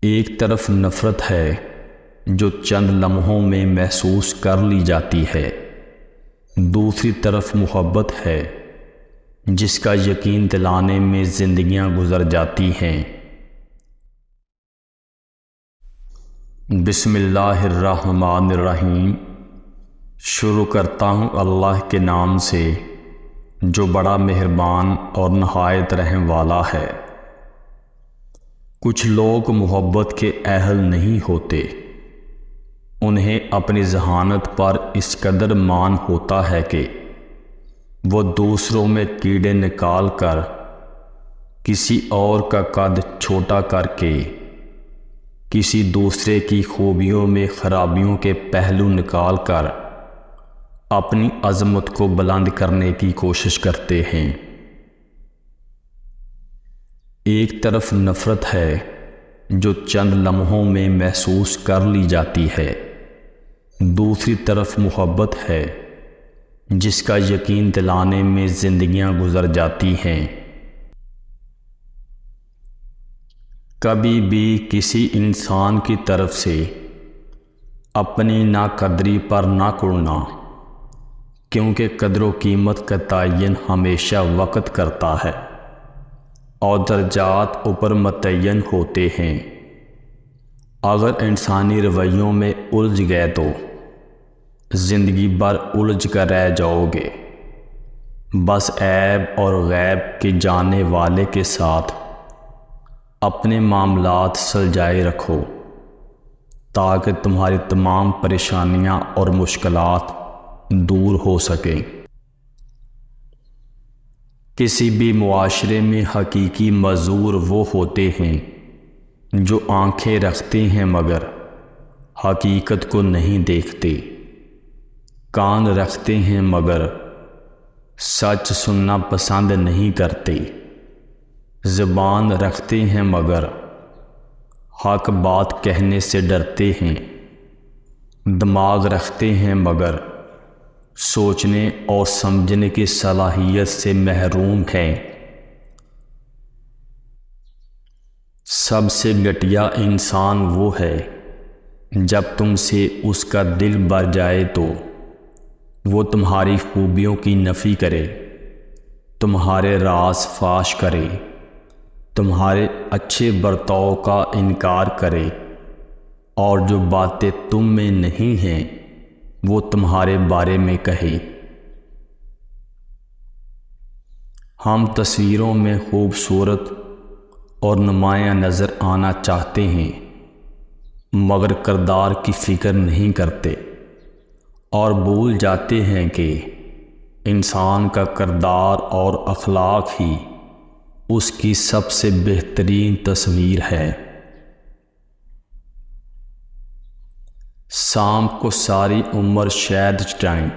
ایک طرف نفرت ہے جو چند لمحوں میں محسوس کر لی جاتی ہے، دوسری طرف محبت ہے جس کا یقین دلانے میں زندگیاں گزر جاتی ہیں۔ بسم اللہ الرحمن الرحیم۔ شروع کرتا ہوں اللہ کے نام سے جو بڑا مہربان اور نہایت رحم والا ہے۔ کچھ لوگ محبت کے اہل نہیں ہوتے، انہیں اپنی ذہانت پر اس قدر مان ہوتا ہے کہ وہ دوسروں میں کیڑے نکال کر، کسی اور کا قد چھوٹا کر کے، کسی دوسرے کی خوبیوں میں خرابیوں کے پہلو نکال کر اپنی عظمت کو بلند کرنے کی کوشش کرتے ہیں۔ ایک طرف نفرت ہے جو چند لمحوں میں محسوس کر لی جاتی ہے، دوسری طرف محبت ہے جس کا یقین دلانے میں زندگیاں گزر جاتی ہیں۔ کبھی بھی کسی انسان کی طرف سے اپنی ناقدری پر نہ کڑنا، کیونکہ قدر و قیمت کا تعین ہمیشہ وقت کرتا ہے اور درجات اوپر متعین ہوتے ہیں۔ اگر انسانی رویوں میں الجھ گئے تو زندگی بھر الجھ کر رہ جاؤ گے۔ بس عیب اور غیب کے جاننے والے کے ساتھ اپنے معاملات سلجھائے رکھو تاکہ تمہاری تمام پریشانیاں اور مشکلات دور ہو سکیں۔ کسی بھی معاشرے میں حقیقی معذور وہ ہوتے ہیں جو آنکھیں رکھتے ہیں مگر حقیقت کو نہیں دیکھتے، کان رکھتے ہیں مگر سچ سننا پسند نہیں کرتے، زبان رکھتے ہیں مگر حق بات کہنے سے ڈرتے ہیں، دماغ رکھتے ہیں مگر سوچنے اور سمجھنے کی صلاحیت سے محروم ہیں۔ سب سے گھٹیا انسان وہ ہے جب تم سے اس کا دل بھر جائے تو وہ تمہاری خوبیوں کی نفی کرے، تمہارے راز فاش کرے، تمہارے اچھے برتاؤ کا انکار کرے، اور جو باتیں تم میں نہیں ہیں وہ تمہارے بارے میں کہے۔ ہم تصویروں میں خوبصورت اور نمایاں نظر آنا چاہتے ہیں مگر کردار کی فکر نہیں کرتے اور بھول جاتے ہیں کہ انسان کا کردار اور اخلاق ہی اس کی سب سے بہترین تصویر ہے۔ سانپ کو ساری عمر شہد چٹائیں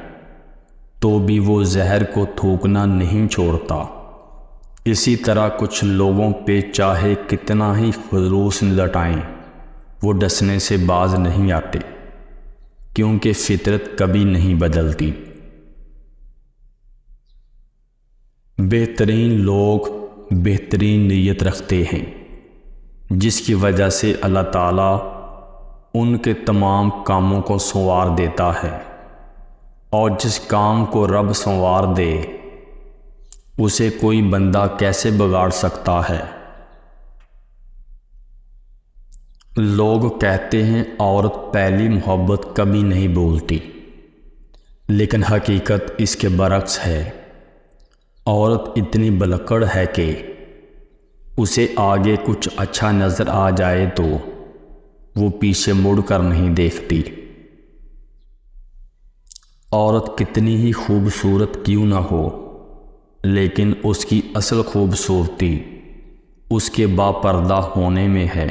تو بھی وہ زہر کو تھوکنا نہیں چھوڑتا، اسی طرح کچھ لوگوں پہ چاہے کتنا ہی خلوص لٹائیں وہ ڈسنے سے باز نہیں آتے، کیونکہ فطرت کبھی نہیں بدلتی۔ بہترین لوگ بہترین نیت رکھتے ہیں جس کی وجہ سے اللہ تعالیٰ ان کے تمام کاموں کو سنوار دیتا ہے، اور جس کام کو رب سنوار دے اسے کوئی بندہ کیسے بگاڑ سکتا ہے۔ لوگ کہتے ہیں عورت پہلی محبت کبھی نہیں بھولتی، لیکن حقیقت اس کے برعکس ہے۔ عورت اتنی بلکڑ ہے کہ اسے آگے کچھ اچھا نظر آ جائے تو وہ پیچھے مڑ کر نہیں دیکھتی۔ عورت کتنی ہی خوبصورت کیوں نہ ہو، لیکن اس کی اصل خوبصورتی اس کے با پردہ ہونے میں ہے۔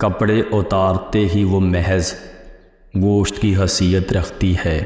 کپڑے اتارتے ہی وہ محض گوشت کی حیثیت رکھتی ہے۔